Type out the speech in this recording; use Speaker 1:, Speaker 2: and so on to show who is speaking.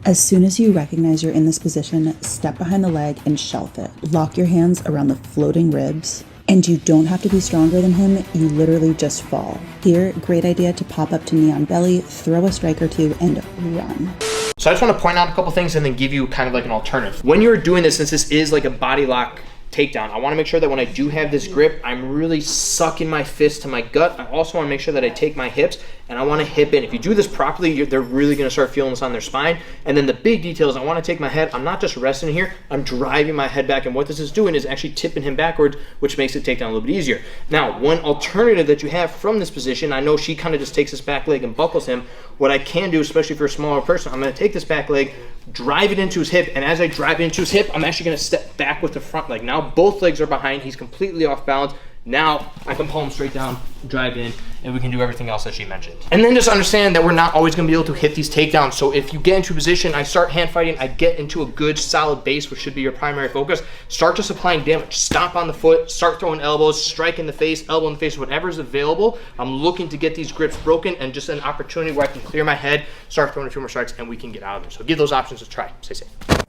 Speaker 1: As soon as you recognize you're in this position, step behind the leg and shelf it. Lock your hands around the floating ribs. And you don't have to be stronger than him, you literally just fall. Here, great idea to pop up to knee on belly, throw a strike or two, and run.
Speaker 2: So I just want to point out a couple things and then give you kind of like an alternative. When you're doing this, since this is like a body lock takedown, I want to make sure that when I do have this grip, I'm really sucking my fist to my gut. I also want to make sure that I take my hips and I want to hip in. If you do this properly, they're really going to start feeling this on their spine. And then the big detail is I want to take my head. I'm not just resting here. I'm driving my head back. And what this is doing is actually tipping him backwards, which makes it take down a little bit easier. Now, one alternative that you have from this position, I know she kind of just takes this back leg and buckles him. What I can do, especially for a smaller person, I'm going to take this back leg, drive it into his hip, and as I drive it into his hip, I'm actually going to step back with the front leg. Now both legs are behind. He's completely off balance. Now I can pull him straight down, drive in, and we can do everything else that she mentioned. And then just understand that we're not always going to be able to hit these takedowns. So if you get into a position, I start hand fighting, I get into a good solid base, which should be your primary focus. Start just applying damage. Stomp on the foot, start throwing elbows, strike in the face, elbow in the face, whatever's available. I'm looking to get these grips broken and just an opportunity where I can clear my head, start throwing a few more strikes, and we can get out of there. So give those options a try. Stay safe.